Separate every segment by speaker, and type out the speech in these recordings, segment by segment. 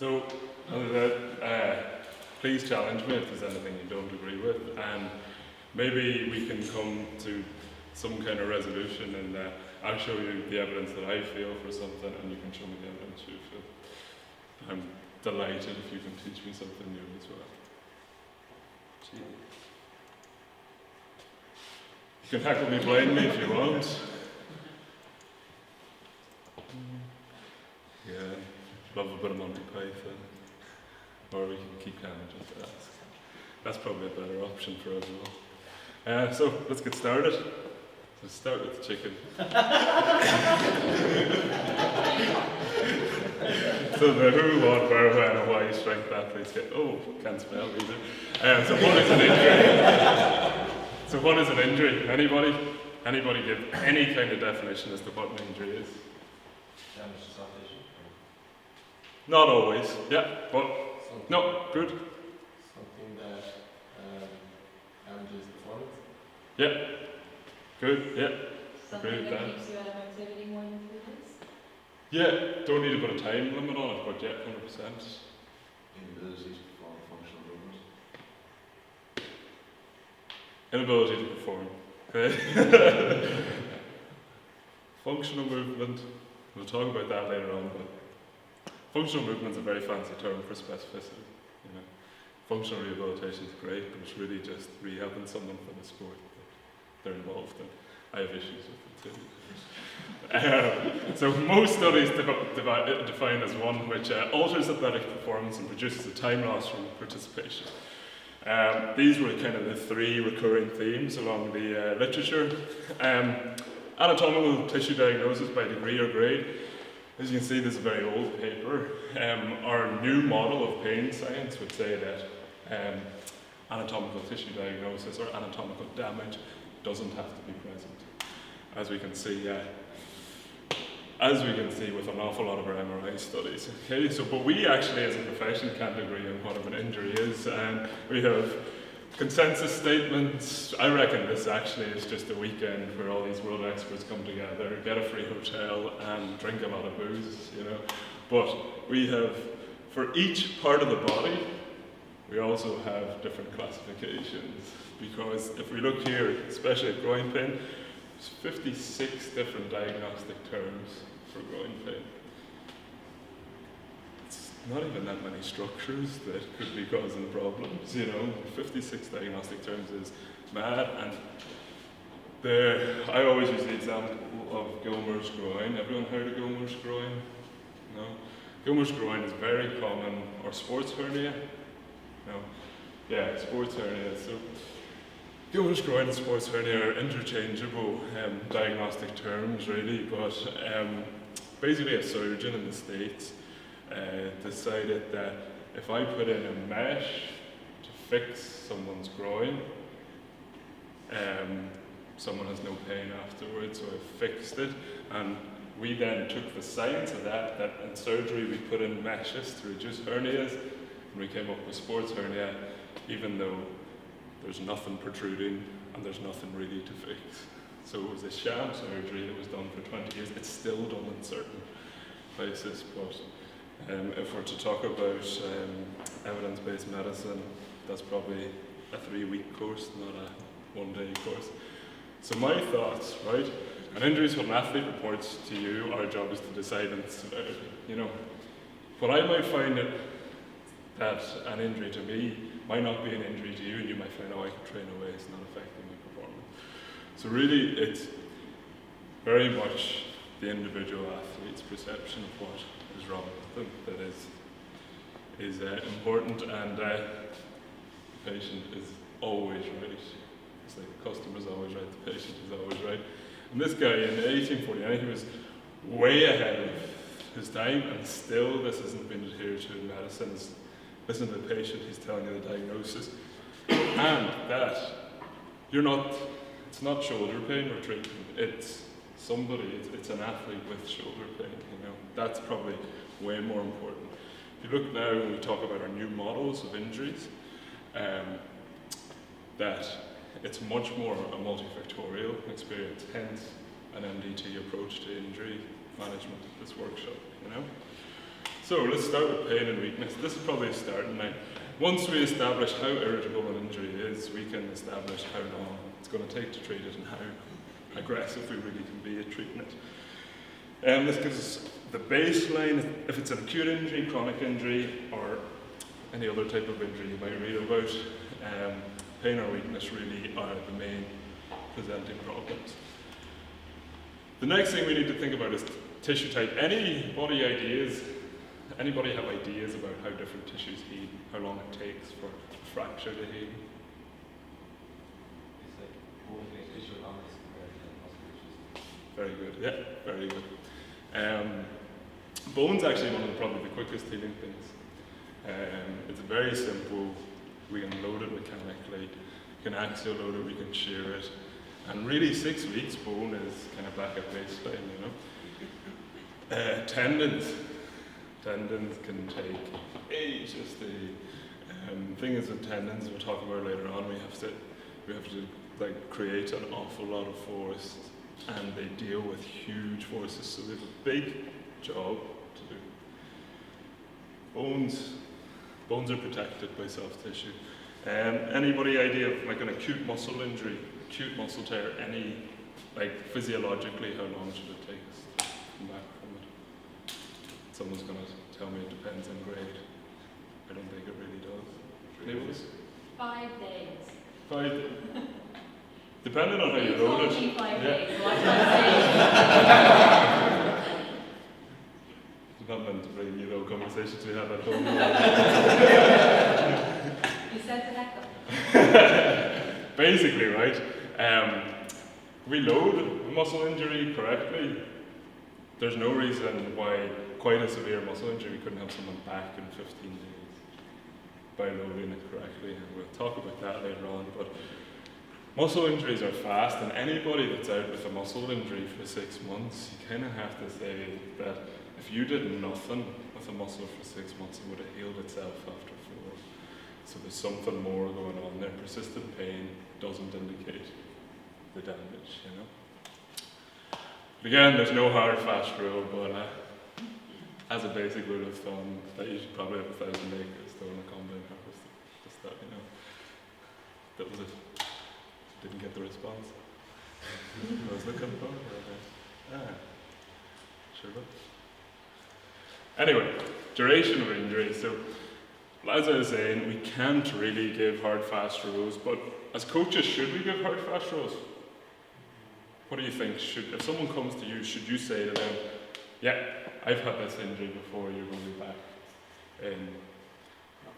Speaker 1: So, please challenge me if there's anything you don't agree with, and maybe we can come to some kind of resolution, and I'll show you the evidence that I feel for something, and you can show me the evidence you feel. I'm delighted if you can teach me something new as well. You can heckle me blindly if you want. Yeah, love a bit of Monty Python. Or we can keep calm and just ask. That's probably a better option for us all. So let's get started. Let's start with the chicken. So the who, what, where, when, and why strength athletes get. Oh, can't spell either. So what is an injury? So what is an injury? Anybody? Anybody give any kind of definition as to what an injury is?
Speaker 2: Damage to soft tissue?
Speaker 1: Not always. Yeah, but
Speaker 2: Something,
Speaker 1: no, good.
Speaker 2: something that damages performance?
Speaker 1: Yeah, good. Yeah.
Speaker 3: Something
Speaker 1: Agree with
Speaker 3: that
Speaker 1: that.
Speaker 3: keeps you out of activity more than 3 days?
Speaker 1: Yeah, don't need to put a time limit on it, but yeah, 100%.
Speaker 2: Inability to perform functional movement?
Speaker 1: Inability to perform. Okay. Functional movement. We'll talk about that later on, but functional movement is a very fancy term for specificity. You know, functional rehabilitation is great, but it's really just rehabbing someone for the sport that they're involved in. I have issues with it too. So most studies define as one which alters athletic performance and produces a time loss from participation. These were kind of the 3 recurring themes along the literature. Anatomical tissue diagnosis by degree or grade. As you can see, this is a very old paper. Our new model of pain science would say that anatomical tissue diagnosis or anatomical damage doesn't have to be present. As we can see with an awful lot of our MRI studies. Okay, so but we actually as a profession can't agree on what an injury is. We have consensus statements. I reckon this actually is just a weekend where all these world experts come together, get a free hotel and drink a lot of booze, you know. But we have, for each part of the body, we also have different classifications. Because if we look here, especially at groin pain, there's 56 different diagnostic terms for groin pain. It's not even that many structures that could be causing problems, you know. 56 diagnostic terms is mad, and I always use the example of Gilmour's groin. Everyone heard of Gilmour's groin? No? Gilmour's groin is very common, or sports hernia? No? Yeah, sports hernia. So Gilmour's groin and sports hernia are interchangeable diagnostic terms, really, but basically a surgeon in the States decided that if I put in a mesh to fix someone's groin, someone has no pain afterwards, so I fixed it, and we then took the science of that in surgery we put in meshes to reduce hernias, and we came up with sports hernia, even though there's nothing protruding and there's nothing really to fix. So it was a sham surgery that was done for 20 years. It's still done in certain places, but if we're to talk about evidence-based medicine, that's probably a 3-week course, not a 1-day course. So my thoughts, right? An injury is when an athlete reports to you. Our job is to decide, and you know, what I might find that an injury to me might not be an injury to you, and you might find, oh, I can train away, it's not affecting my performance. So really, it's very much the individual athlete's perception of what is wrong with them that is important, and the patient is always right. It's like the customer's always right, the patient is always right. And this guy in 1849, he was way ahead of his time, and still this hasn't been adhered to in medicine. Listen to the patient, he's telling you the diagnosis. And that it's not shoulder pain or treatment, it's somebody, it's an athlete with shoulder pain, you know. That's probably way more important. If you look now when we talk about our new models of injuries, that it's much more a multifactorial experience, hence an MDT approach to injury management at this workshop, you know. So let's start with pain and weakness. This is probably a starting line. Once we establish how irritable an injury is, we can establish how long it's going to take to treat it and how aggressive we really can be at treating it. This gives us the baseline. If it's an acute injury, chronic injury, or any other type of injury you might read about, pain or weakness really are the main presenting problems. The next thing we need to think about is tissue type. Anybody have ideas about how different tissues heal, how long it takes for a fracture to heal?
Speaker 4: It's like bone tissue longer compared to muscle tissues.
Speaker 1: Very good, yeah, very good. Bone's actually one of probably the quickest healing things. It's very simple. We can load it mechanically, we can axial load it, we can shear it. And really 6 weeks bone is kind of back at baseline, you know. Tendons can take ages. The thing is with tendons, we'll talk about later on, we have to like create an awful lot of force, and they deal with huge forces, so they have a big job to do. Bones are protected by soft tissue. Anybody idea of like an acute muscle injury, acute muscle tear, like physiologically, how long should it take us to come back from it? Someone's going to tell me it depends on grade. I don't think it really does. Anybody?
Speaker 3: 5 days.
Speaker 1: 5 days. Depending on how you
Speaker 3: You
Speaker 1: load
Speaker 3: told
Speaker 1: it.
Speaker 3: me 5
Speaker 1: Yeah.
Speaker 3: days, so what can I say?
Speaker 1: It's not meant to bring you know conversations we have at home.
Speaker 3: You said to heck.
Speaker 1: Basically, right? We load a muscle injury correctly. There's no reason why quite a severe muscle injury couldn't have someone back in 15 days by loading it correctly. And we'll talk about that later on. But muscle injuries are fast, and anybody that's out with a muscle injury for 6 months, you kind of have to say that if you did nothing with a muscle for 6 months, it would have healed itself after 4. So there's something more going on there. Persistent pain doesn't indicate the damage, you know. Again, there's no hard, fast rule, but as a basic rule of thumb, that you should probably have 1,000 acres to own a combine harvester. Just that, you know. That was it. Didn't get the response I was looking for. Sure. Anyway, duration of injury. So, as I was saying, we can't really give hard, fast rules, but as coaches, should we give hard, fast rules? What do you think? If someone comes to you, should you say to them, yeah, I've had this injury before, you're going to be back in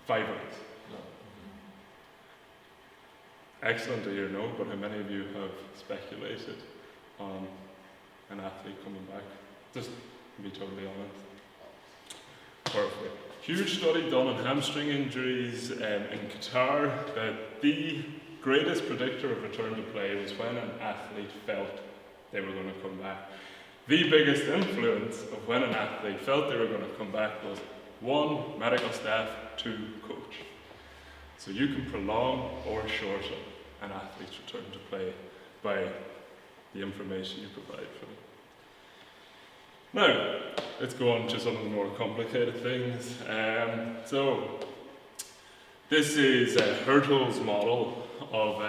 Speaker 1: 5 weeks?
Speaker 2: No.
Speaker 1: Excellent to hear no, but how many of you have speculated on an athlete coming back? Just to be totally honest. Perfect. Huge study done on hamstring injuries in Qatar, that the greatest predictor of return to play was when an athlete felt they were going to come back. The biggest influence of when an athlete felt they were going to come back was 1, medical staff, 2, coach. So you can prolong or shorten an athlete's return to play by the information you provide for them. Now, let's go on to some of the more complicated things. So, this is Hurtel's model of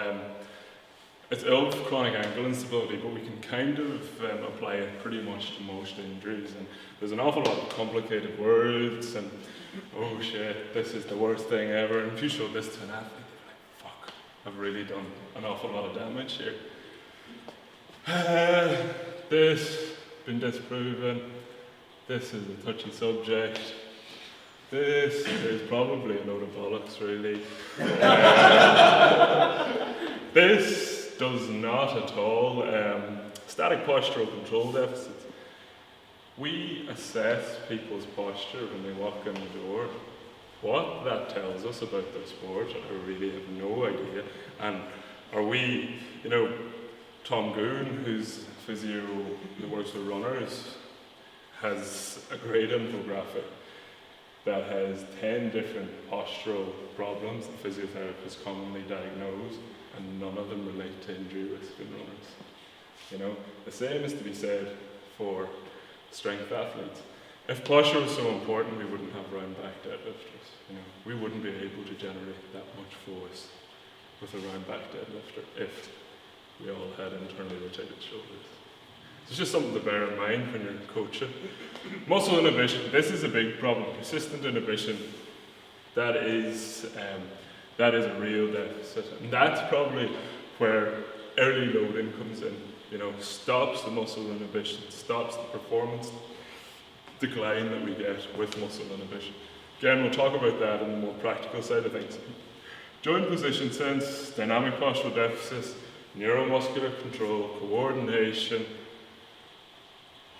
Speaker 1: it's of chronic ankle instability, but we can kind of apply it pretty much to most injuries. And there's an awful lot of complicated words, and oh shit, this is the worst thing ever. And if you show this to an athlete, they're like, fuck, I've really done an awful lot of damage here. This, been disproven. This is a touchy subject. This is probably a load of bollocks, really. This does not at all. Static postural control deficits. We assess people's posture when they walk in the door. What that tells us about their sport, I really have no idea. And are we, you know, Tom Goon, who's a physio who works with runners, has a great infographic that has 10 different postural problems that physiotherapists commonly diagnose, and none of them relate to injury risk in runners. You know, the same is to be said for strength athletes. If posture was so important, we wouldn't have round back deadlifters. We wouldn't be able to generate that much force with a round back deadlifter if we all had internally rotated shoulders. It's just something to bear in mind when you're coaching. Muscle inhibition, this is a big problem. Persistent inhibition, that is a real deficit. And that's probably where early loading comes in. Stops the muscle inhibition, stops the performance decline that we get with muscle inhibition. Again, we'll talk about that in the more practical side of things. Joint position sense, dynamic postural deficits, neuromuscular control, coordination,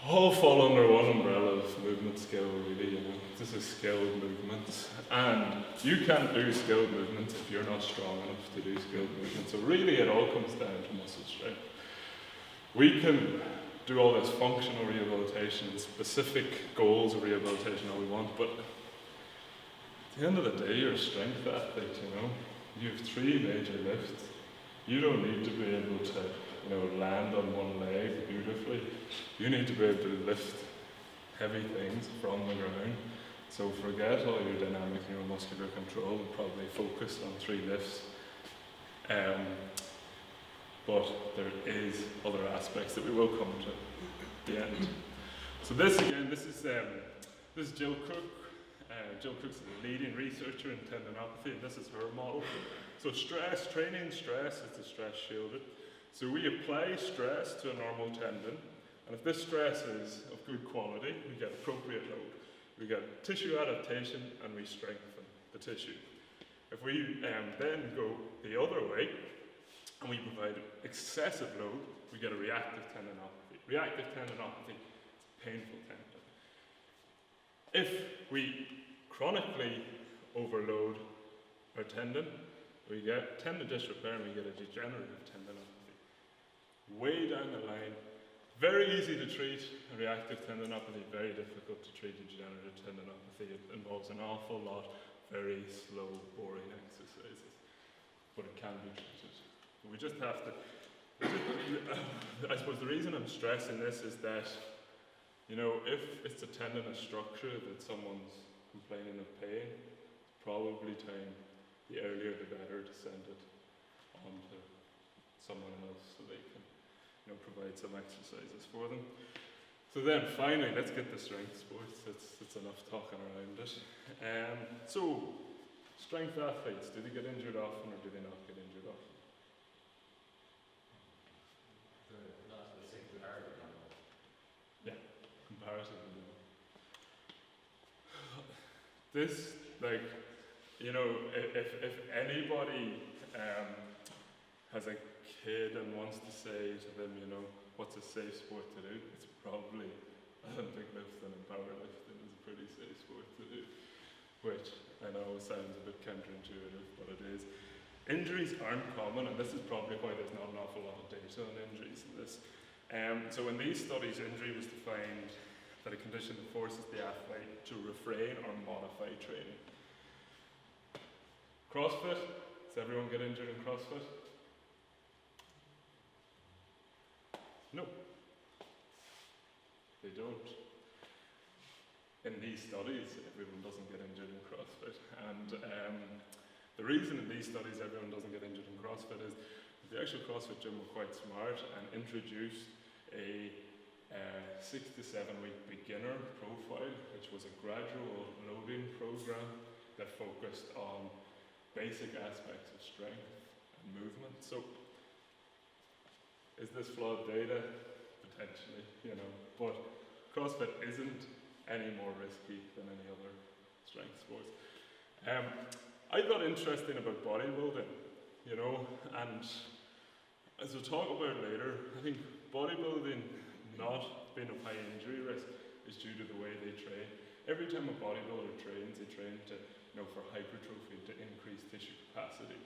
Speaker 1: all fall under one umbrella of movement skill, really. This is skilled movements. And you can't do skilled movements if you're not strong enough to do skilled movements. So really it all comes down to muscle strength. We can do all this functional rehabilitation and specific goals of rehabilitation all we want, but at the end of the day, you're a strength athlete, You have 3 major lifts. You don't need to be able to, land on one leg beautifully. You need to be able to lift heavy things from the ground. So forget all your dynamic neuromuscular control and probably focus on 3 lifts. But there is other aspects that we will come to at the end. So this is Jill Cook. Jill Cook's a leading researcher in tendinopathy, and this is her model. So training stress is the stress shielded. So we apply stress to a normal tendon, and if this stress is of good quality, we get appropriate load. We get tissue adaptation, and we strengthen the tissue. If we then go the other way, and we provide excessive load, we get a reactive tendinopathy. Reactive tendinopathy is painful tendon. If we chronically overload our tendon, we get tendon disrepair and we get a degenerative tendinopathy. Way down the line, very easy to treat a reactive tendinopathy, very difficult to treat a degenerative tendinopathy. It involves an awful lot of very slow, boring exercises, but it can be treated. We just have to, I suppose the reason I'm stressing this is that, if it's a tendinous structure that someone's complaining of pain, it's probably time, the earlier the better, to send it on to someone else so they can, provide some exercises for them. So then finally, let's get to strength sports. It's enough talking around it. So, strength athletes, do they get injured often or do they not get injured often? Comparatively. This, if anybody has a kid and wants to say to them, what's a safe sport to do, it's probably Olympic lifting and powerlifting is a pretty safe sport to do, which I know sounds a bit counterintuitive, but it is. Injuries aren't common, and this is probably why there's not an awful lot of data on injuries in this. So in these studies, injury was defined that a condition that forces the athlete to refrain or modify training. CrossFit, does everyone get injured in CrossFit? No, they don't. In these studies, everyone doesn't get injured in CrossFit. And the reason in these studies everyone doesn't get injured in CrossFit is the actual CrossFit gym were quite smart and introduced a 6 to 7 week beginner profile, which was a gradual loading program that focused on basic aspects of strength and movement. So, is this flawed data? Potentially, but CrossFit isn't any more risky than any other strength sports. I got interesting about bodybuilding, and as we'll talk about later, I think bodybuilding not being of high injury risk is due to the way they train. Every time a bodybuilder trains, they train to, for hypertrophy, to increase tissue capacity.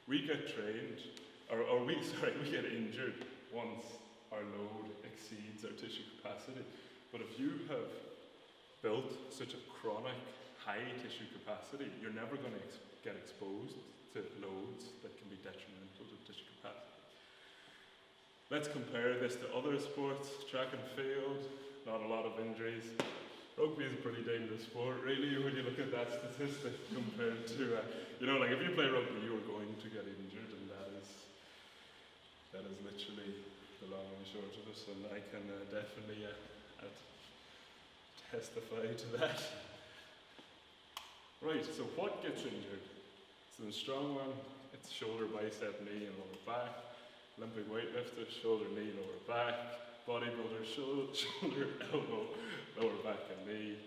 Speaker 1: We get trained, we get injured once our load exceeds our tissue capacity. But if you have built such a chronic high tissue capacity, you're never going to get exposed to loads that can be detrimental to tissue capacity. Let's compare this to other sports, track and field, not a lot of injuries. rugby is a pretty dangerous sport, really, when you look at that statistic compared to, you know, like if you play rugby, you are going to get injured, and that is literally the long and short of it, and I can definitely testify to that. Right, so what gets injured? So the strong one, it's shoulder, bicep, knee, and lower back. Olympic weightlifter, shoulder, knee, lower back. Bodybuilder, shoulder, elbow, lower back, and knee.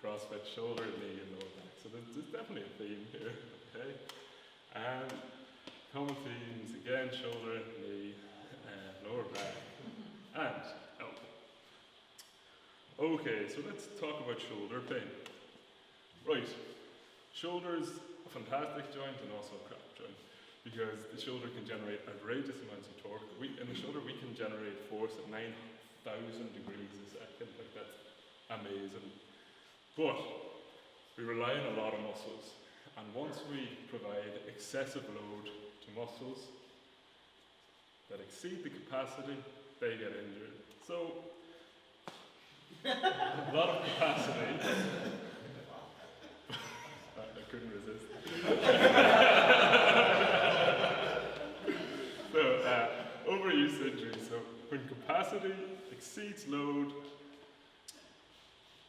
Speaker 1: CrossFit, shoulder, knee, and lower back. So there's definitely a theme here, okay? And common themes, again, shoulder, knee, lower back, and elbow. Okay, so let's talk about shoulder pain. Right, shoulder's a fantastic joint and also a crap joint, because the shoulder can generate outrageous amounts of torque. In the shoulder, we can generate force at 9,000 degrees a second. Like, that's amazing. But we rely on a lot of muscles, and once we provide excessive load to muscles that exceed the capacity, they get injured. So, a lot of capacity. I couldn't resist. So, overuse injury. So, when capacity exceeds load,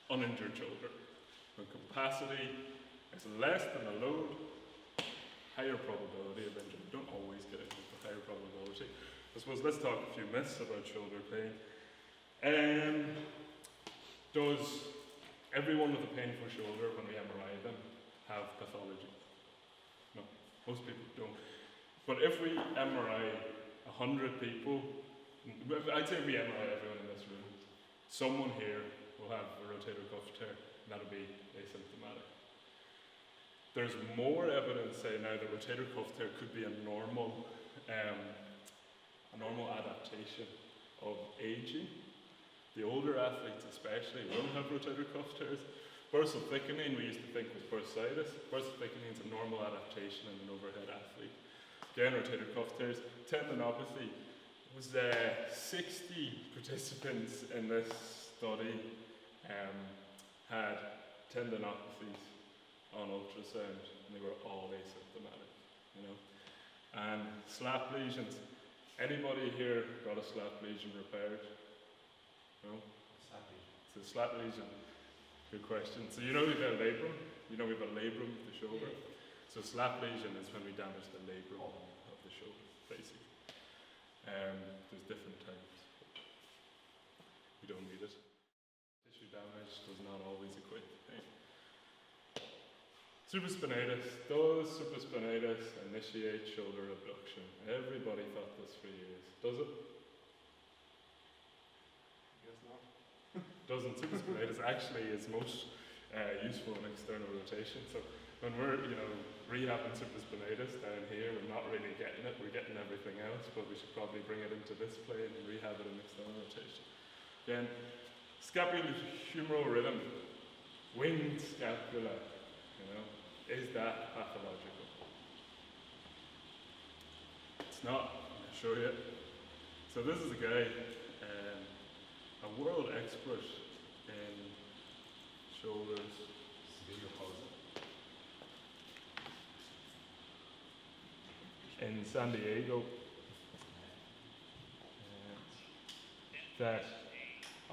Speaker 1: uninjured shoulder. When capacity is less than the load, higher probability of injury. You don't always get injured, but higher probability. I suppose let's talk a few myths about shoulder pain. Does everyone with a painful shoulder, when we MRI them, have pathology? No, most people don't. But if we MRI 100 people, I'd say we MRI everyone in this room, someone here will have a rotator cuff tear, and that'll be asymptomatic. There's more evidence saying now that rotator cuff tear could be a normal adaptation of aging. The older athletes especially will have rotator cuff tears. Bursal thickening we used to think was bursitis. Bursal thickening is a normal adaptation in an overhead athlete. Again, rotator cuff tears. Tendinopathy was 60 participants in this study had tendinopathies on ultrasound, and they were all asymptomatic, you know. And slap lesions. Anybody here got a slap lesion repaired? No? It's a slap lesion. Good question. So you know we've got a labrum? You know we've got a labrum of the shoulder? So slap lesion is when we damage the labrum of the shoulder, basically. There's different types. We don't need it. Tissue damage does not always equate to pain. Supraspinatus. Does supraspinatus initiate shoulder abduction? Everybody thought this for years. Does it? Guess not. Doesn't. Supraspinatus actually is most useful in external rotation. So when we're, rehabbing supraspinatus down here, we're not really getting it. We're getting everything else, but we should probably bring it into this plane and rehab it in external rotation. Again, scapulohumeral rhythm, winged scapula, is that pathological? It's not, I'll show you. So this is a guy, a world expert in shoulders. In San Diego.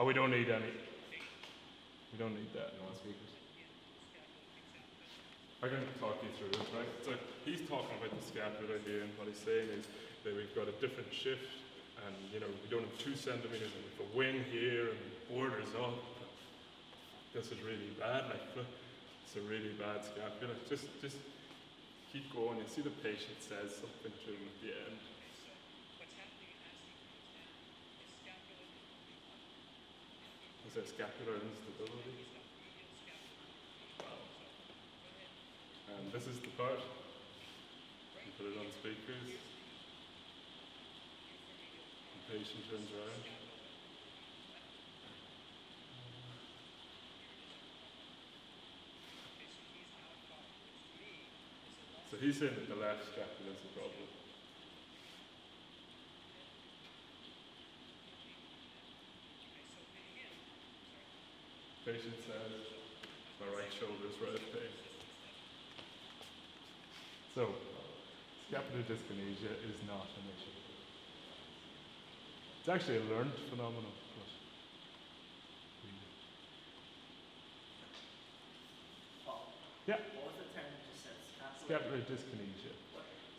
Speaker 1: We don't need any. We don't need that.
Speaker 4: No speakers.
Speaker 1: I'm going to talk you through it, right? So he's talking about the scapula here, and what he's saying is that we've got a different shift, and we don't have 2 centimeters, and we've a wing here, and it borders up. This is really bad. Like, it's a really bad scapula. Just keep going. You see the patient says something to him at the end. Is there scapular instability? Wow. And this is the part. You put it on speakers. The patient turns around. So he's saying that the left scapula is the problem. patient says, my right shoulder's right pain. So, scapular dyskinesia is not an issue. It's actually a learned phenomenon, but
Speaker 5: Paul,
Speaker 1: yeah,
Speaker 5: what was the term you just said?
Speaker 1: scapular dyskinesia.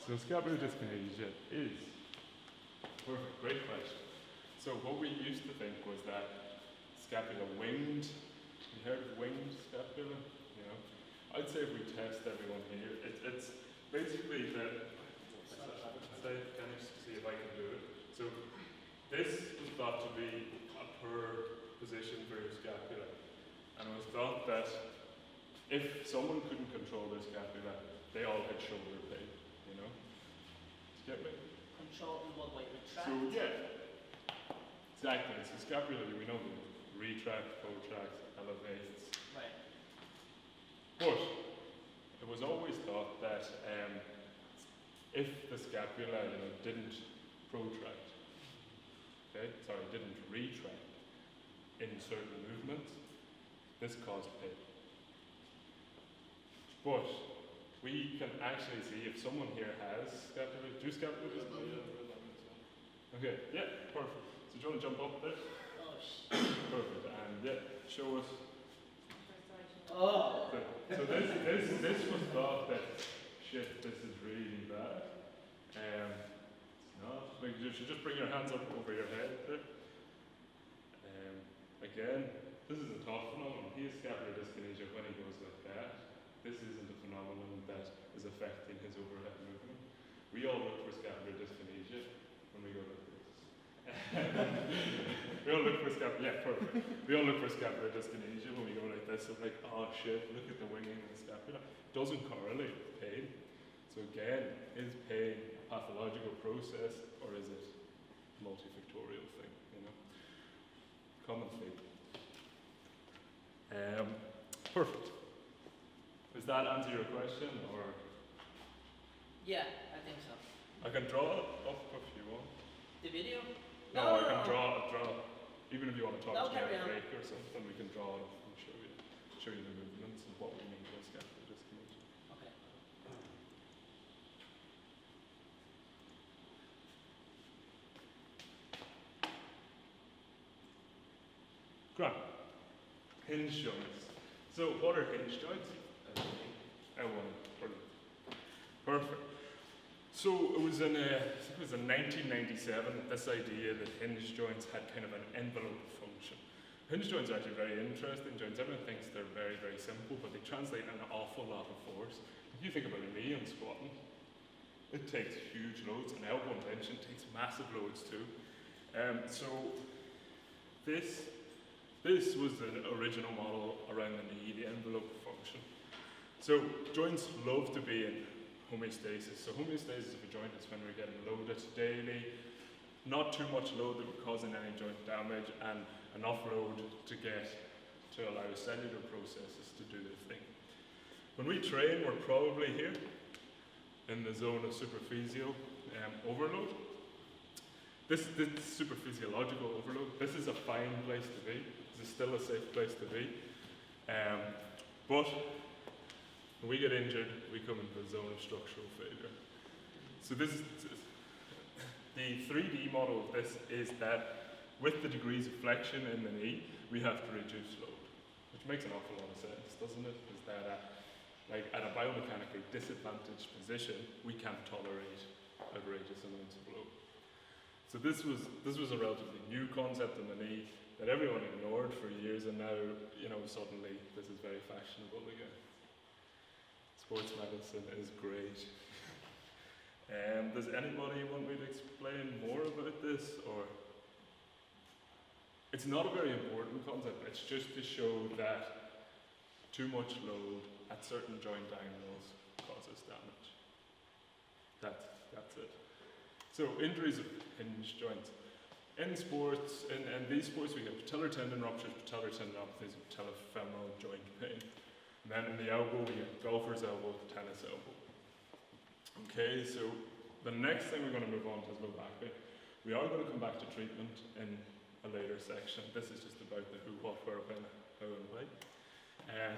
Speaker 1: So scapular dyskinesia is perfect, great question. So what we used to think was that scapula winged. You heard of winged scapula? You know, I'd say if we test everyone here, it's basically the. Can you see if I can do it? So this was thought to be a poor position for your scapula, and it was thought that if someone couldn't control their scapula, they all had shoulder pain. You know, do you get me?
Speaker 5: Control in what way? Retract?
Speaker 1: So yeah, exactly. So scapularly, we know the retract, protract, elevates.
Speaker 5: Right.
Speaker 1: But it was always thought that if the scapula, didn't protract, didn't retract in certain movements, this caused pain. But we can actually see if someone here has scapular, okay, yeah, perfect. So do you want to jump up there?
Speaker 5: Oh, shit.
Speaker 1: Perfect, and yeah, show us.
Speaker 5: Oh!
Speaker 1: So this was thought that, shit, this is really bad. It's not. Like, you should just bring your hands up over your head there. Again, this is a tough phenomenon. He has scapular dyskinesia when he goes like that. This isn't a phenomenon that is affecting his overhead movement. We all look for scapular dyskinesia when we go like this. We all look for scapular, yeah, perfect. We all look for scapular dyskinesia when we go like this. So like, oh shit, look at the winging of the scapula. Doesn't correlate with pain. So again, is pain a pathological process or is it a multifactorial thing, Common theme. Perfect. Does that answer your question, or?
Speaker 5: Yeah, I think so.
Speaker 1: I can draw it up if you want.
Speaker 5: The video?
Speaker 1: No, I can draw. Even if you want to talk
Speaker 5: No,
Speaker 1: to me
Speaker 5: carry
Speaker 1: at
Speaker 5: on.
Speaker 1: break or something, we can draw it up and show you the movements and what we mean by scapular dyskinesia.
Speaker 5: Okay.
Speaker 1: Grand. Hinge joints. So what are hinge joints? L1. Brilliant. Perfect. So it was in 1997 that this idea that hinge joints had kind of an envelope function. Hinge joints are actually very interesting joints. Everyone thinks they're very, very simple, but they translate an awful lot of force. If you think about a knee and squatting, it takes huge loads, and elbow and tension takes massive loads too. So this was the original model around the knee, the envelope function. So joints love to be in homeostasis. So homeostasis of a joint is when we're getting loaded daily, not too much load that we're causing any joint damage, and enough load to allow cellular processes to do their thing. When we train, we're probably here in the zone of superphysial overload. This superphysiological overload, this is a fine place to be. This is still a safe place to be. But when we get injured, we come into the zone of structural failure. So this is the 3D model of this is that with the degrees of flexion in the knee, we have to reduce load, which makes an awful lot of sense, doesn't it? Is that like at a biomechanically disadvantaged position, we can't tolerate outrageous amounts of load. So this was a relatively new concept in the knee that everyone ignored for years, and now suddenly this is very fashionable again. Sports medicine is great. Does anybody want me to explain more about this, or? It's not a very important concept. It's just to show that too much load at certain joint angles causes damage. That's it. So injuries of hinge joints. In sports, in these sports, we have patellar tendon ruptures, patellar tendinopathies, patellofemoral joint pain. And then in the elbow, we have golfer's elbow, tennis elbow. Okay, so the next thing we're going to move on to is low back pain. We are going to come back to treatment in a later section. This is just about the who, what, where, when how and why.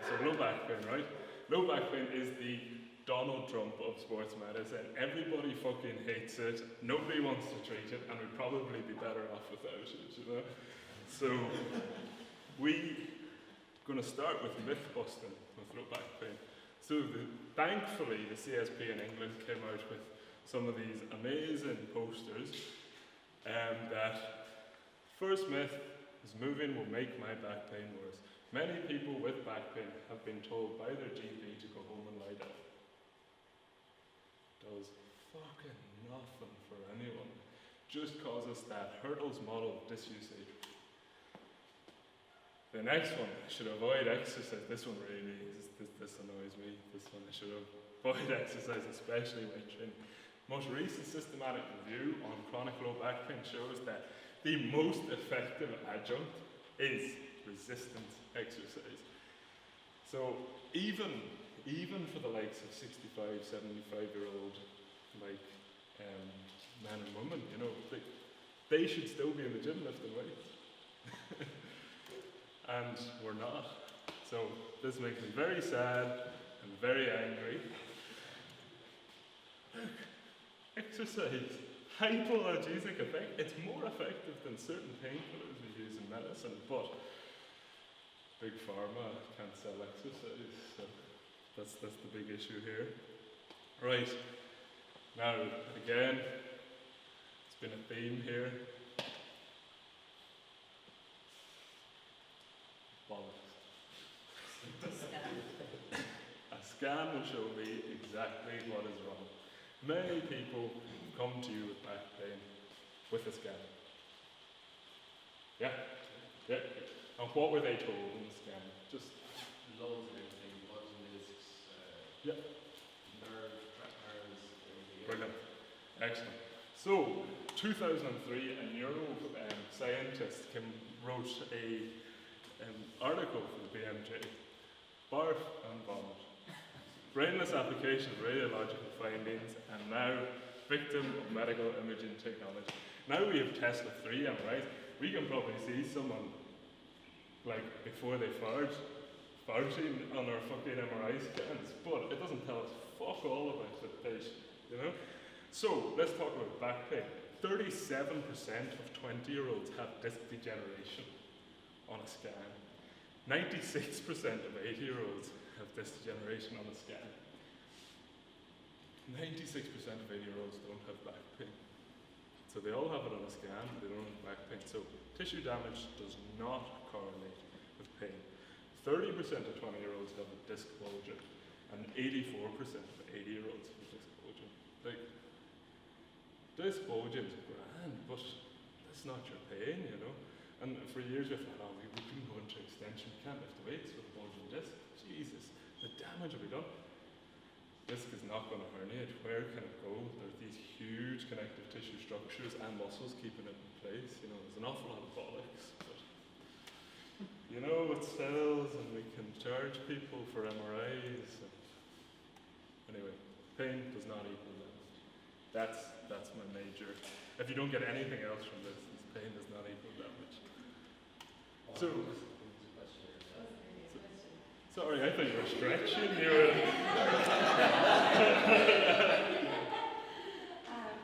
Speaker 1: So low back pain, right? Low back pain is the Donald Trump of sports medicine. Everybody fucking hates it. Nobody wants to treat it, and we'd probably be better off without it, you know? So we're going to start with myth busting with low back pain. So thankfully, the CSP in England came out with some of these amazing posters that first myth is moving will make my back pain worse. Many people with back pain have been told by their GP to go home and lie down. Does fucking nothing for anyone. Just causes that Hurdle's model of disusage. The next one, I should avoid exercise. This one really is, this annoys me. This one, I should avoid exercise, especially weight training. Most recent systematic review on chronic low back pain shows that the most effective adjunct is resistance exercise. So even for the likes of 65, 75-year-old like men and women, you know, they should still be in the gym lifting weights. And we're not. So this makes me very sad and very angry. Exercise, hypoalgesic effect. It's more effective than certain painkillers we use in medicine, but big pharma can't sell exercise, so that's the big issue here. Right, now again, it's been a theme here. Bollocks. A scan will show me exactly what is wrong. Many people come to you with back pain with a scan. Yeah? Yeah. And what were they told in the scan? Just
Speaker 2: Loads of everything, bottom discs,
Speaker 1: yeah.
Speaker 2: nerves, everything.
Speaker 1: Brilliant. Excellent. So, 2003, a neuroscientist wrote a article for the BMJ, Barf and Vomit. Brainless application of radiological findings, and now victim of medical imaging technology. Now we have Tesla 3, am I right? We can probably see someone, like, before they farting on our fucking MRI scans, but it doesn't tell us fuck all about the patient, you know? So, let's talk about back pain. 37% of 20-year-olds have disc degeneration on a scan. 96% of 80-years have disc degeneration on a scan. 96% of 80-year-olds don't have back pain. So they all have it on a scan, but they don't have back pain. So tissue damage does not correlate with pain. 30% of 20-year-olds have a disc bulging, and 84% of 80-year-olds have a disc bulging. Like, disc bulging is grand, but that's not your pain, you know? And for years we thought, oh, we couldn't go into extension, we can't lift weights with a bulging disc. Jesus, the damage will be done. Disc is not going to herniate. Where can it go? There's these huge connective tissue structures and muscles keeping it in place. You know, there's an awful lot of bollocks, but you know, it sells, and we can charge people for MRIs. Anyway, pain does not equal damage. That's my major. If you don't get anything else from this pain does not equal damage. So, sorry, I thought you were stretching. You were.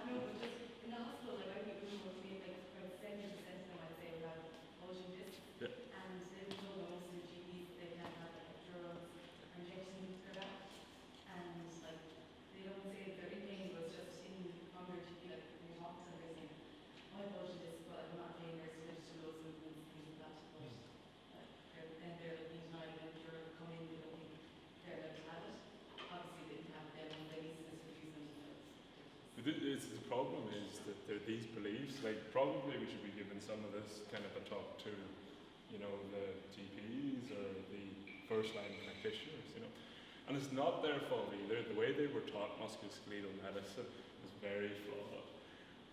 Speaker 3: No, but just in the hospital, like I think we were made like about 70% of them, I'd say, would have bulging discs.
Speaker 1: Yeah.
Speaker 3: And they were told by most of the GPs that they can't have like epidurals or injections into their back. And like they don't say that they're in pain, but it's just in from their GP, like when you talk to them, they're saying, oh, I have bulging discs, but I'm not pain, there's just loads of movements, things like that. But like they're like need to know when you're coming, they don't think they're going to have it. Obviously they didn't have them, they used to use them.
Speaker 1: But the problem is that there are these beliefs, like probably we should be giving some of this kind of a talk to, you know, the GPs or the first line practitioners, you know. And it's not their fault either. The way they were taught musculoskeletal medicine is very flawed.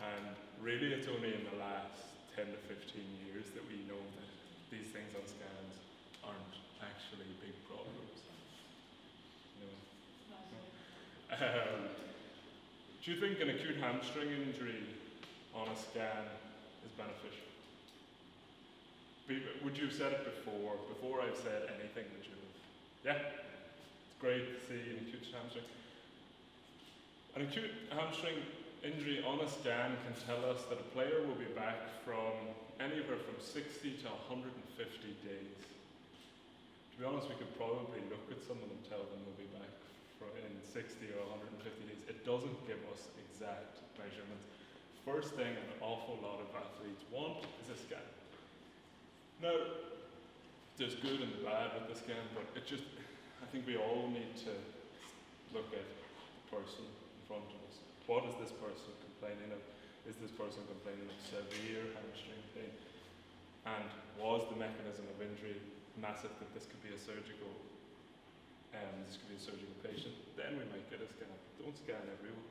Speaker 1: And really it's only in the last 10 to 15 years that we know that these things on scans aren't actually big problems. You know. Do you think an acute hamstring injury on a scan is beneficial? Would you have said it before? Before I've said anything, would you have? Yeah? It's great to see an acute hamstring. An acute hamstring injury on a scan can tell us that a player will be back from anywhere from 60 to 150 days. To be honest, we could probably look at someone and tell them they'll be back in 60 or 150 days. It doesn't give us exact measurements. First thing an awful lot of athletes want is a scan. Now, there's good and bad with the scan, but I think we all need to look at the person in front of us. What is this person complaining of? Is this person complaining of severe hamstring pain? And was the mechanism of injury massive that this could be a surgical patient? Then we might get a scan. Don't scan everyone.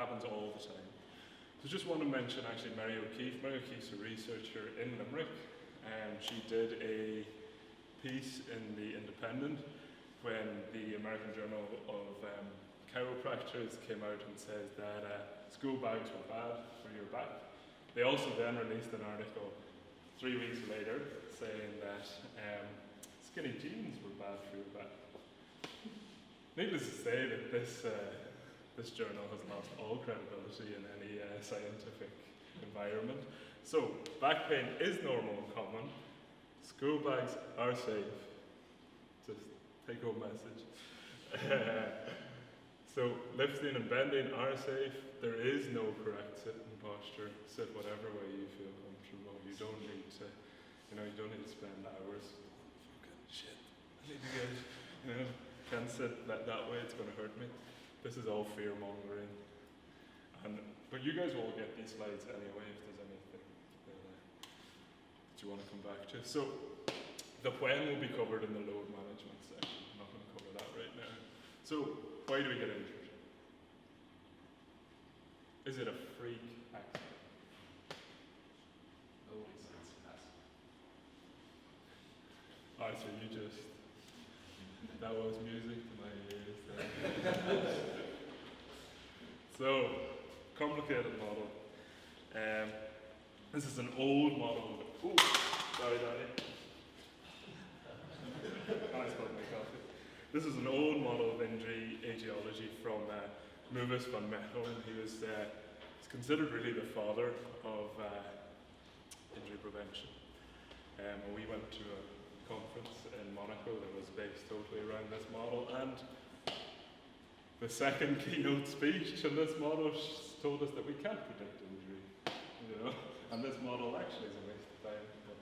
Speaker 1: Happens all the time. So just want to mention actually Mary O'Keefe. Mary O'Keefe's a researcher in Limerick, and she did a piece in The Independent when the American Journal of Chiropractors came out and said that school bags were bad for your back. They also then released an article 3 weeks later saying that skinny jeans were bad for your back. Needless to say that this journal has lost all credibility in any scientific environment. So, back pain is normal and common. School bags are safe. Just take home message. So, lifting and bending are safe. There is no correct sitting posture. Sit whatever way you feel comfortable. You don't need to, you don't need to spend hours. Fucking shit. I need to get, can't sit that way. It's going to hurt me. This is all fear mongering. But you guys will get these slides anyway if there's anything that you want to come back to. So the when will be covered in the load management section. I'm not going to cover that right now. So why do we get injured? Is it a freak accident?
Speaker 2: No, it's passive.
Speaker 1: Alright, so that was music to my ears. So, complicated model. This is an old model. Ooh, sorry, Danny. I spilled my coffee. This is an old model of injury etiology from Moevis van Mechelen. He was he's considered really the father of injury prevention. And we went to a conference in Monaco that was based totally around this model, and the second keynote speech in this model told us that we can't predict injury, and this model actually is a waste of time, but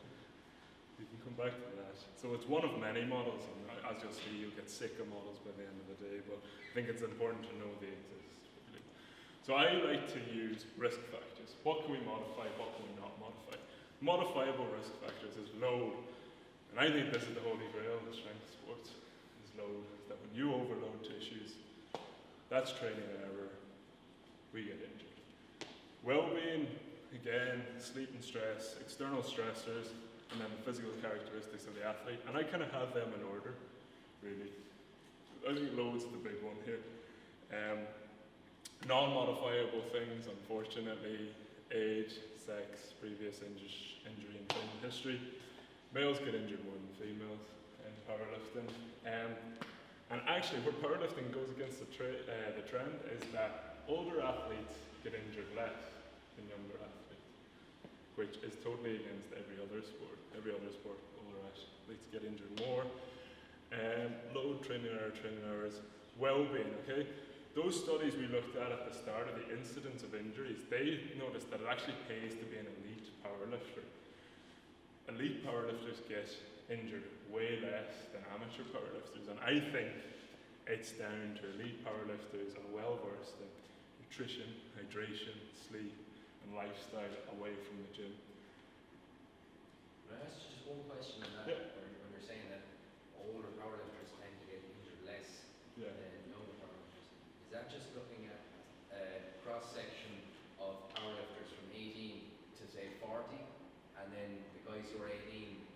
Speaker 1: you can come back to that. So it's one of many models, and as you'll see, you'll get sick of models by the end of the day, but I think it's important to know they exist, really. So I like to use risk factors. What can we modify, what can we not modify? Modifiable risk factors is load, and I think this is the holy grail of strength sports, is load. Is that when you overload tissues, that's training error, we get injured. Well-being, again, sleep and stress, external stressors, and then the physical characteristics of the athlete, and I kind of have them in order, really. I think load's the big one here. Non-modifiable things, unfortunately, age, sex, previous injury and training history. Males get injured more than females in powerlifting. And actually, where powerlifting goes against the trend is that older athletes get injured less than younger athletes, which is totally against every other sport. Every other sport, older athletes get injured more. Load, training errors, well-being, okay? Those studies we looked at the start of the incidence of injuries, they noticed that it actually pays to be an elite powerlifter. Elite powerlifters get injured way less than amateur powerlifters, and I think it's down to elite powerlifters are well versed in nutrition, hydration, sleep, and lifestyle away from the gym.
Speaker 4: Can I ask you just one question on that?
Speaker 1: Yeah.
Speaker 4: When you're saying that older powerlifters tend to get injured less
Speaker 1: Yeah.
Speaker 4: than younger powerlifters, is that just looking at a cross-section of powerlifters from 18 to say 40, and then the guys who are 18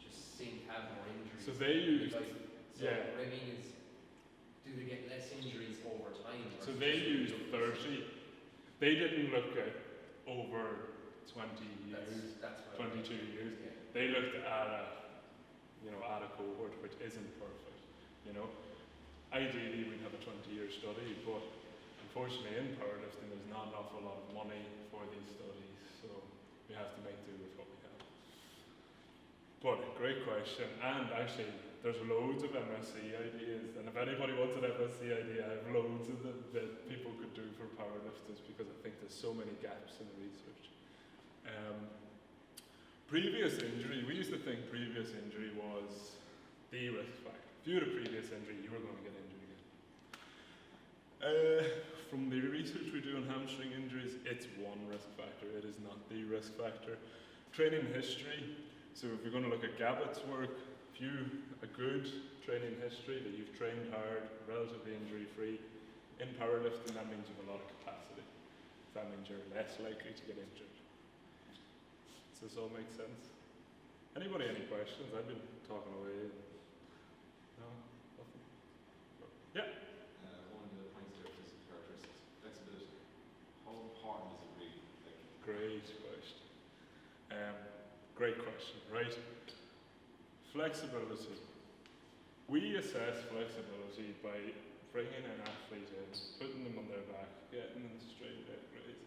Speaker 4: just seem to have more injuries?
Speaker 1: So they used,
Speaker 4: What
Speaker 1: yeah.
Speaker 4: I mean is, do they get less injuries over time?
Speaker 1: So they used 30. They didn't look at over 20 years,
Speaker 4: That's what
Speaker 1: 22 years.
Speaker 4: Yeah.
Speaker 1: They looked at at a cohort which isn't perfect. You know, ideally we'd have a 20-year study, but unfortunately in powerlifting there's not an awful lot of money for these studies, so we have to make do with what we have. But great question, and actually there's loads of MSc ideas, and if anybody wants an MSc idea, I have loads of them that people could do for powerlifters because I think there's so many gaps in the research. Previous injury, we used to think previous injury was the risk factor. If you had a previous injury, you were going to get injured again. From the research we do on hamstring injuries, it's one risk factor, it is not the risk factor. Training history, so if you're going to look at Gabbett's work, a good training history, that you've trained hard, relatively injury free, in powerlifting that means you have a lot of capacity. That means you're less likely to get injured. Does this all make sense? Anybody any questions? I've been talking away. No? Nothing? Yeah?
Speaker 2: One of the points there, physical characteristics, flexibility. How important is it really?
Speaker 1: Great question. Great question, right? Flexibility. We assess flexibility by bringing an athlete in, putting them on their back, getting them straight out, right?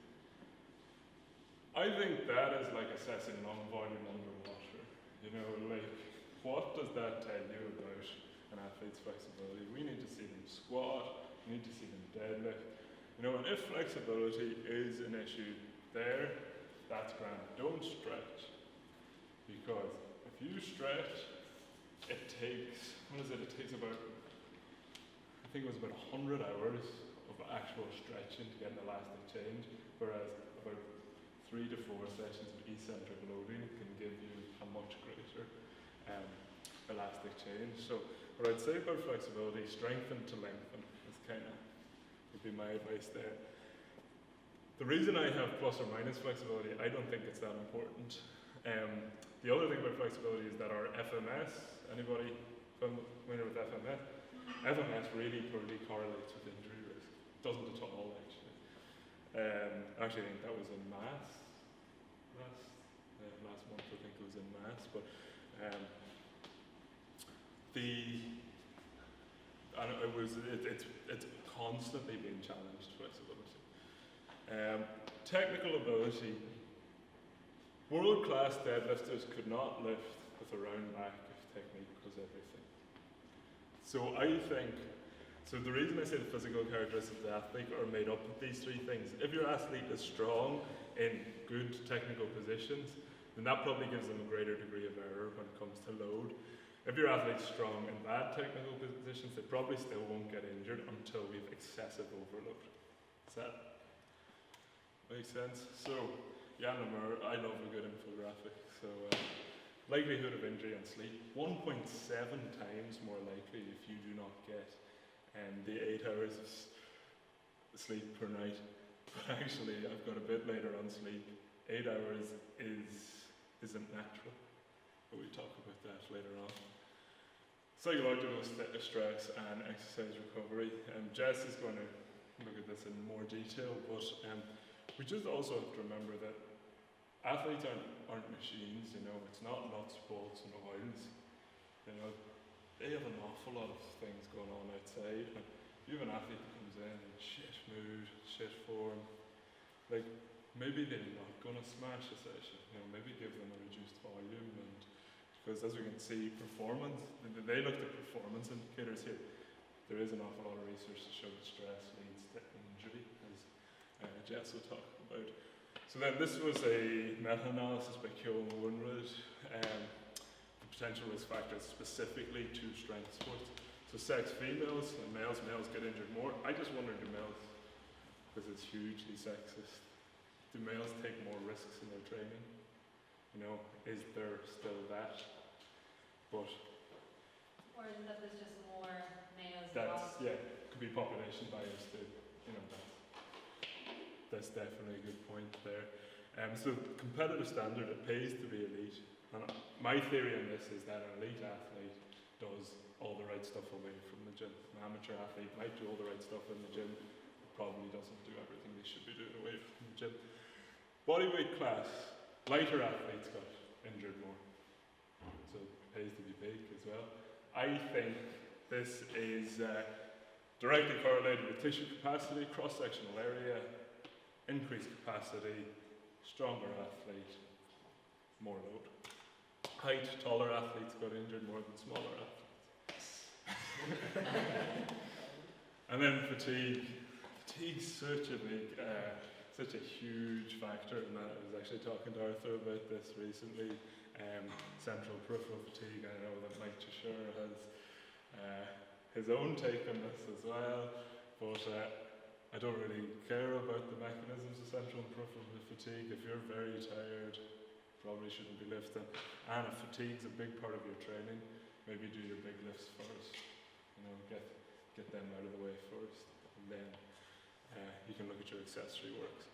Speaker 1: I think that is like assessing long volume underwater. You know, like, what does that tell you about an athlete's flexibility? We need to see them squat, we need to see them deadlift. You know, and if flexibility is an issue there, that's grand. Don't stretch. Because if you stretch, it takes, it takes about, I think it was about 100 hours of actual stretching to get an elastic change, whereas about 3 to 4 sessions of eccentric loading can give you a much greater elastic change. So what I'd say about flexibility, strengthen to lengthen is would be my advice there. The reason I have plus or minus flexibility, I don't think it's that important. The other thing about flexibility is that our FMS, anybody familiar with FMS? FMS really poorly correlates with injury risk. Doesn't at all, actually. Actually, I think that was in mass last month. I think it was in mass, but it's constantly being challenged, flexibility. Technical ability. World-class deadlifters could not lift with a round back if technique was everything. So the reason I say the physical characteristics of the athlete are made up of these three things. If your athlete is strong in good technical positions, then that probably gives them a greater degree of error when it comes to load. If your athlete's strong in bad technical positions, they probably still won't get injured until we have excessive overload. Does that make sense? So, Jan Lemur, I love a good infographic. So, likelihood of injury on sleep, 1.7 times more likely if you do not get the 8 hours of sleep per night. But actually, I've got a bit later on sleep. 8 hours isn't natural, but we talk about that later on. Psychological stress and exercise recovery. Jess is going to look at this in more detail, but we just also have to remember that athletes aren't machines, you know, it's not nuts, bolts and oils. You know, they have an awful lot of things going on outside. And you have an athlete that comes in shit mood, shit form, like maybe they're not gonna smash a session, you know, maybe give them a reduced volume, and because as we can see, performance, they looked at performance indicators here. There is an awful lot of research to show that stress leads to injury, as Jess will talk about. So then this was a meta-analysis by Kyo and Winwood, the potential risk factors specifically to strength sports. So sex females and males get injured more. I just wonder, do males, because it's hugely sexist, do males take more risks in their training? You know, is there still that? But
Speaker 3: Or is it that there's just more males
Speaker 1: that's,
Speaker 3: involved?
Speaker 1: yeah, could be population bias too. You know, that's definitely a good point there. So competitive standard, it pays to be elite. And my theory on this is that an elite athlete does all the right stuff away from the gym. An amateur athlete might do all the right stuff in the gym, but probably doesn't do everything they should be doing away from the gym. Bodyweight class, lighter athletes got injured more. So it pays to be big as well. I think this is directly correlated with tissue capacity, cross-sectional area, increased capacity, stronger athlete, more load. Height, taller athletes got injured more than smaller athletes. And then fatigue. Fatigue's such a big, such a huge factor in that. I was actually talking to Arthur about this recently. Central peripheral fatigue. I know that Mike Cheshire has his own take on this as well, but I don't really care about the mechanisms of central and peripheral fatigue. If you're very tired, probably shouldn't be lifting. And if fatigue's a big part of your training, maybe do your big lifts first. You know, get them out of the way first, and then you can look at your accessory works.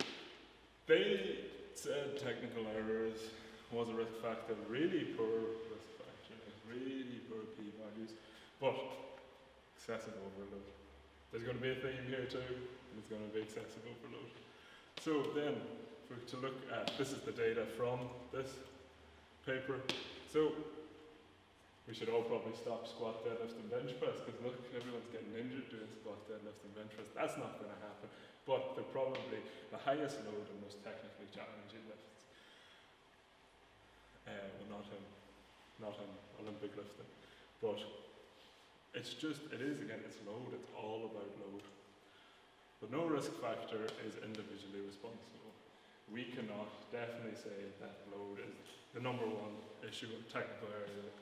Speaker 1: They said technical errors was a risk factor, really poor risk factor, really poor p-values, but excessive overload. There's going to be a theme here too, and it's going to be excessive overload. So then, to look at, this is the data from this paper. So we should all probably stop squat, deadlift and bench press, because look, everyone's getting injured doing squat, deadlift and bench press. That's not going to happen, but they're probably the highest load and most technically challenging lifts. Well, not in Olympic lifting, but it's just, it is again, it's load, it's all about load. But no risk factor is individually responsible. We cannot definitely say that load is the number one issue, or technical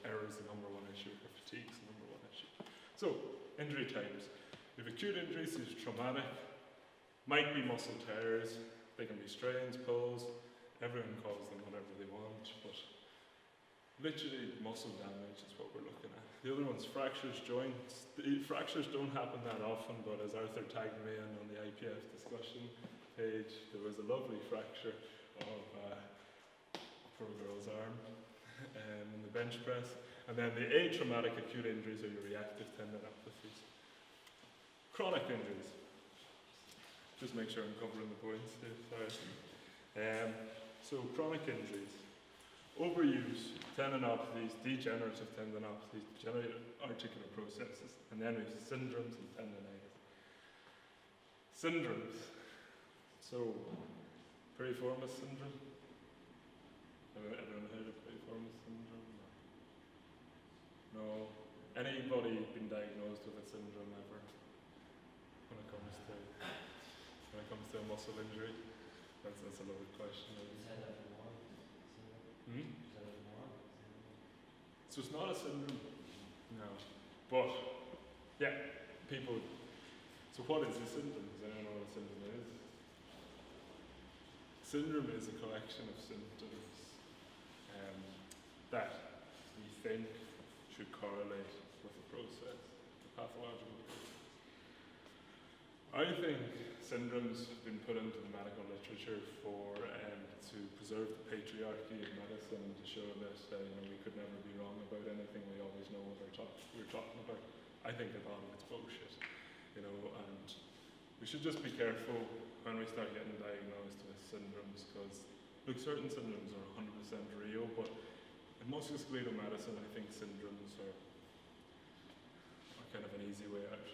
Speaker 1: error is the number one issue, or fatigue is the number one issue. So, injury types. If acute injuries is traumatic, might be muscle tears, they can be strains, pulls, everyone calls them whatever they want, but literally muscle damage is what we're looking at. The other one's fractures, joints. The fractures don't happen that often, but as Arthur tagged me in on the IPF discussion page, there was a lovely fracture of a poor girl's arm in the bench press. And then the atraumatic acute injuries are your reactive tendinopathies. Chronic injuries. Just make sure I'm covering the points here, sorry. So chronic injuries. Overuse, tendinopathies, degenerative tendinopathies, degenerative articular processes, and then we have syndromes and tendinitis. Syndromes. So, piriformis syndrome. Everyone heard of piriformis syndrome? No. Anybody been diagnosed with a syndrome ever? When it comes to a muscle injury? That's a loaded question. So it's not a syndrome? No. But, yeah, people. So what is a syndrome? Does anyone know what a syndrome is? Syndrome is a collection of symptoms that we think should correlate with a process, a pathological process. I think syndromes have been put into the medical literature for to preserve the patriarchy of medicine and to show that we could never be wrong about anything. We always know what we're talking about. I think a lot of it's bullshit, and we should just be careful when we start getting diagnosed with syndromes, because look, certain syndromes are 100% real, but in musculoskeletal medicine, I think syndromes are kind of an easy way out.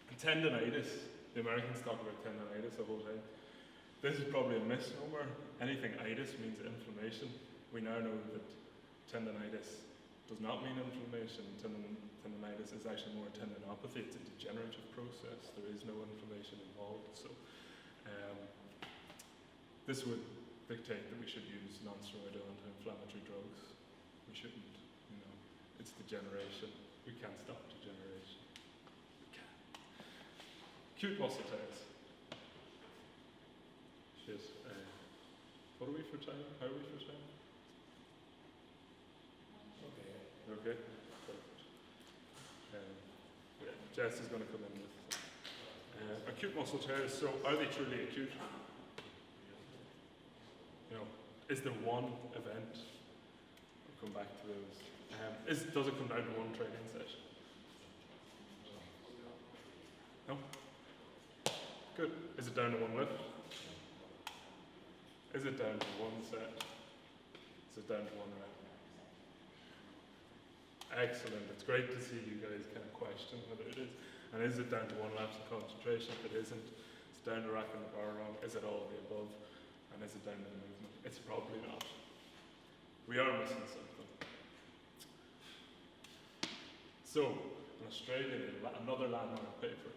Speaker 1: And tendinitis, the Americans talk about tendinitis the whole time. This is probably a misnomer. Anything itis means inflammation. We now know that tendinitis does not mean inflammation. Tendinitis is actually more a tendinopathy. It's a degenerative process. There is no inflammation involved. So this would dictate that we should use non-steroidal anti-inflammatory drugs. We shouldn't. It's degeneration. We can't stop degeneration. We can't. Acute muscle tears. Shit. What are we for time? How are we for time? Okay. Okay? Perfect. Yeah, Jess is going to come in with acute muscle tears. So, are they truly acute? Is there one event? I'll come back to those. Does it come down to one training session? No? Good. Is it down to one lift? Is it down to one set? Is it down to one rep? Excellent. It's great to see you guys kind of question whether it is. And is it down to one lapse of concentration? If it isn't, it's down to racking the bar wrong. Is it all of the above? And is it down to the movement? It's probably not. We are missing something. So, in Australia, another landmark paper.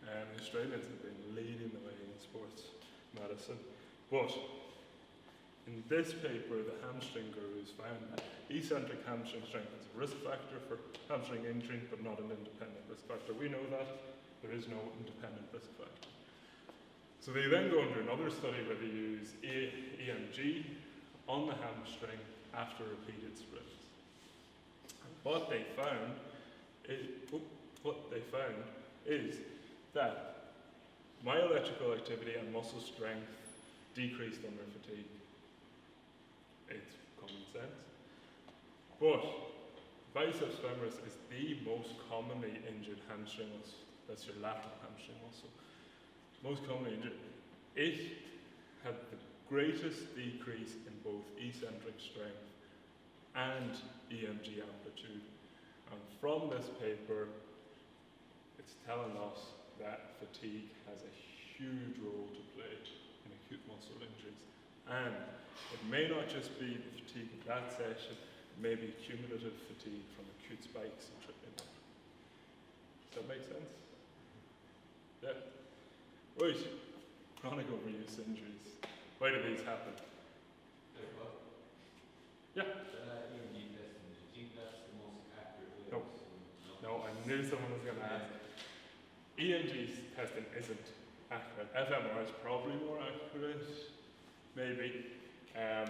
Speaker 1: The Australians have been leading the way in sports medicine. But in this paper, the hamstring gurus found that eccentric hamstring strength is a risk factor for hamstring injury, but not an independent risk factor. We know that. There is no independent risk factor. So they then go under another study where they use EMG on the hamstring after repeated sprints. And what they found is that myoelectrical activity and muscle strength decreased under fatigue. It's common sense. But biceps femoris is the most commonly injured hamstring muscle. That's your lateral hamstring muscle. Most commonly injured. It had the greatest decrease in both eccentric strength and EMG amplitude. And from this paper, it's telling us that fatigue has a huge role to play in acute muscle injuries. And it may not just be the fatigue of that session, it may be cumulative fatigue from acute spikes and tripping. Does that make sense? Yeah. Right. Chronic overuse injuries. Why do these happen? Yeah.
Speaker 2: EMG testing, do you think that's the most accurate way?
Speaker 1: No. No, I knew someone was going to ask. EMG testing isn't accurate. FMR is probably more accurate, maybe. The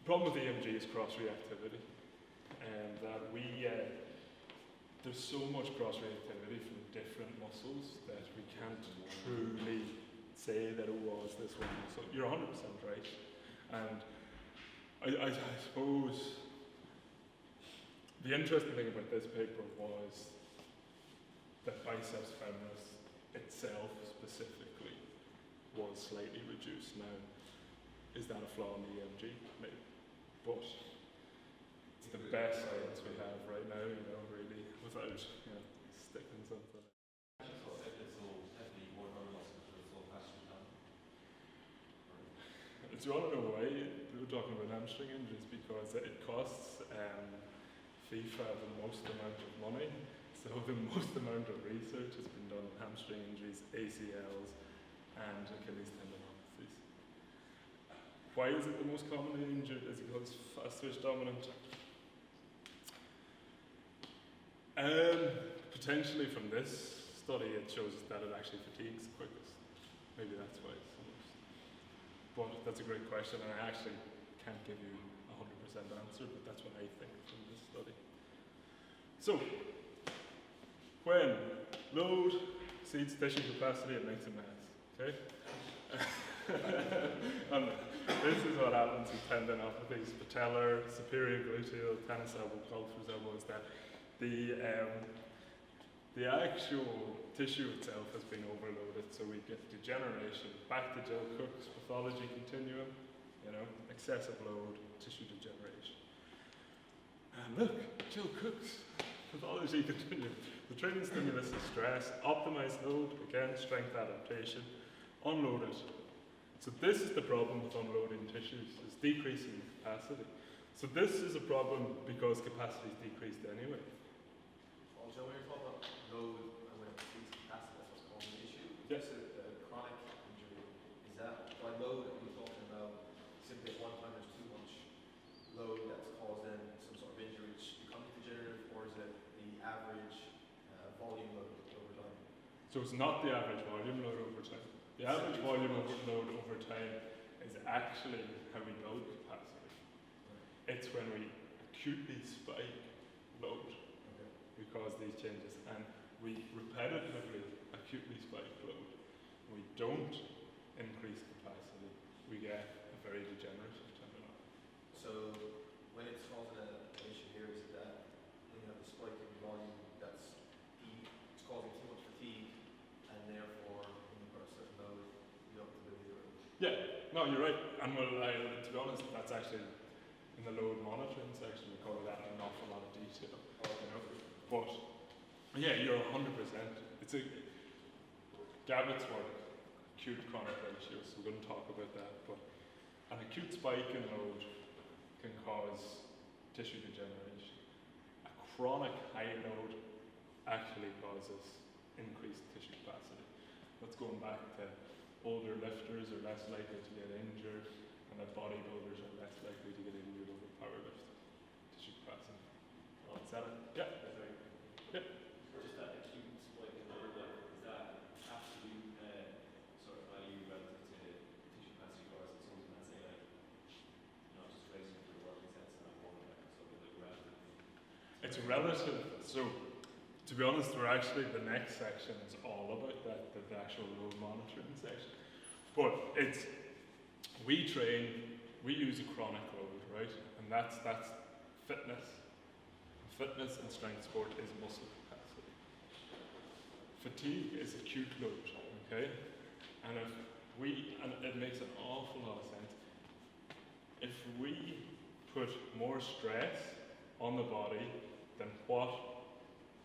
Speaker 1: problem with EMG is cross-reactivity, and that there's so much cross-reactivity from different muscles that we can't truly say that it was this one muscle. You're 100% right, and I suppose the interesting thing about this paper was that biceps femoris itself specifically was slightly reduced. Now, is that a flaw in the EMG? Maybe. But it's the best science we have right now, really, without, sticking something. Do you want to know why we're talking about hamstring injuries? Because it costs FIFA the most amount of money. So the most amount of research has been done on hamstring injuries, ACLs, and Achilles tendinopathies. Why is it the most commonly injured? Is it because fast twitch dominant? Potentially from this study, it shows that it actually fatigues the quickest. Maybe that's why it's the most. But that's a great question, and I actually can't give you a 100% answer, but that's what I think from this study. So, when load exceeds tissue capacity, it makes a mess, okay? And this is what happens in tendinopathies, patellar, superior gluteal, tennis elbow, golfer's elbow, is that the actual tissue itself has been overloaded, so we get degeneration, back to Jill Cook's pathology continuum, excessive load, tissue degeneration. And look, Jill Cook's pathology continuum. The training stimulus is stress, optimized load, again, strength adaptation, unloaded. So this is the problem with unloading tissues, is decreasing capacity. So this is a problem because capacity is decreased anyway.
Speaker 2: Well, Joe, when you're talking about load and when it exceeds capacity, that's what's causing the issue.
Speaker 1: Yes.
Speaker 2: This is a chronic injury. Is that by load that we're talking about simply at one time there's too much load that's causing some sort of injury which becomes degenerative, or is it the average volume load over time?
Speaker 1: So it's not the average volume load over time. The average volume load over time is actually how we build capacity. It's when we acutely spike load. We cause these changes, and we repetitively acutely spike load. We don't increase capacity. We get a very degenerative tendinopathy.
Speaker 2: So when it's causing an issue here, is it that when you have the spike in volume that's it's causing too much fatigue, and therefore when you've got a certain load, you don't have the ability to.
Speaker 1: Yeah, no, you're right. And to be honest, that's actually in the load monitoring section. We cover that in an awful lot of detail. You know, but yeah, you're 100%. It's a Gabbitt's work, acute chronic ratio. So we're going to talk about that. But an acute spike in load can cause tissue degeneration. A chronic high load actually causes increased tissue capacity. That's going back to older lifters are less likely to get injured, and that bodybuilders are less likely to get injured over powerlifting. Tissue capacity. Is that it? Yeah. Yeah.
Speaker 6: Just that acute spike in load, like, is that absolute sort of value relative to tissue capacity, or is it something that's say like, just racing through working sets and I'm one like something like relative?
Speaker 1: It's relative. So, to be honest, we're actually, the next section is all about that, the actual load monitoring section. But we use a chronic load, right? And that's fitness. Fitness and strength sport is muscle capacity. Fatigue is acute load, okay? And it makes an awful lot of sense. If we put more stress on the body than what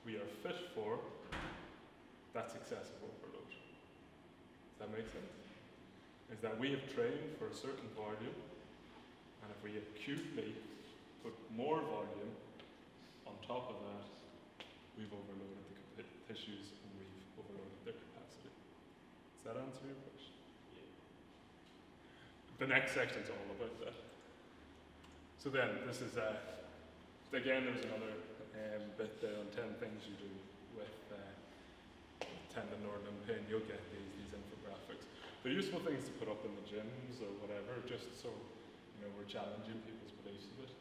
Speaker 1: we are fit for, that's excessive overload. Does that make sense? Is that we have trained for a certain volume, and if we acutely put more volume on top of that, we've overloaded the tissues and we've overloaded their capacity. Does that answer your question?
Speaker 6: Yeah.
Speaker 1: The next section is all about that. So then, this is, again, there's another bit there on 10 things you do with tendon or limb pain. You'll get these infographics. They're useful things to put up in the gyms or whatever, just so we're challenging people's beliefs a bit.